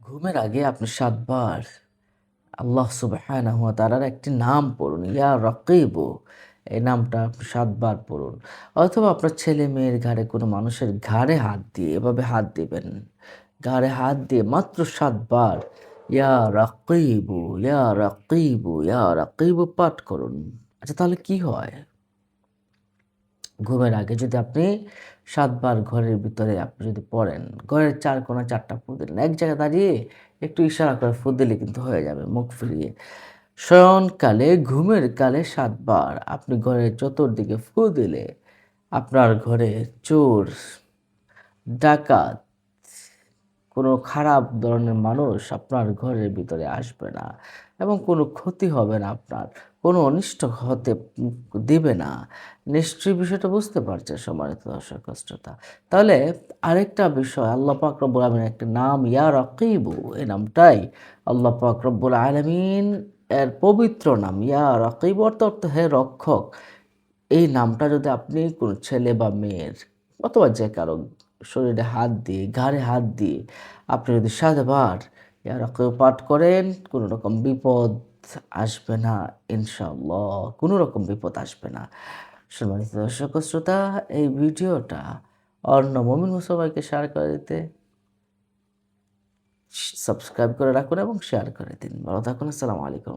ঘুমের আগে আপনি ৭ বার আল্লাহ সুবহানাহু ওয়া তাআলার একটি নাম পড়ুন। ইয়া রাকিবু, এই নামটা আপনি ৭ বার পড়ুন। অথবা আপনার ছেলে-মেয়ের ঘাড়ে কোনো মানুষের ঘাড়ে হাত দিয়ে এভাবে হাত দিবেন। ঘাড়ে হাত দিয়ে মাত্র ৭ বার ইয়া রাকিবু, ইয়া রাকিবু, ইয়া রাকিবু পাঠ করুন। আচ্ছা তাহলে কি হয়? ঘুমের আগে যদি আপনি ৭ বার ঘরের ভিতরে আপনি যদি পড়েন, ঘরের ৪ কোণায় ৪ টা ফু দিলেন। এক জায়গায় দাঁড়িয়ে একটু ইশারা করে ফু দিলে কিন্তু হয়ে যাবে মুখ ফিরিয়ে। শয়নকালে, ঘুমের কালে ৭ বার আপনি ঘরের চতুর্দিকে ফু দিলে আপনার ঘরে চোর, ডাকাত, কোনো খারাপ ধরনের মানুষ আপনার ঘরের ভিতরে আসবে না এবং কোনো ক্ষতি হবে না আপনার। কোনো অনিষ্ট হতে দিবে না। নিশ্চয়ই বিষয়টা বুঝতে পারছেন সম্মানিত দর্শক শ্রোতা। তাহলে আরেকটা বিষয় আল্লাহ পাক রব্বুল আলামিনের একটা নাম ইয়া রাকিবু, এই নামটাই আল্লাহ পাক রব্বুল আলামিন এর পবিত্র নাম। ইয়া রাকিব অর্থ হে রক্ষক। এই নামটা যদি আপনি কোনো ছেলে বা মেয়ের অথবা যে কারো শরীরে হাত দিয়ে, ঘাড়ে হাত দিয়ে আপনি যদি ৭ বার ইয়া রাকিব পাঠ করেন, কোনো রকম বিপদ আসবে না ইনশাআল্লাহ। কোনো রকম বিপদ আসবে না। সম্মানিত দর্শক ও শ্রোতা, এই ভিডিওটা অন্য মুমিন মুসলমানকে শেয়ার করে দিতে সাবস্ক্রাইব করে রাখুন এবং শেয়ার করে দিন। ভালো থাকুন। আসসালামু আলাইকুম।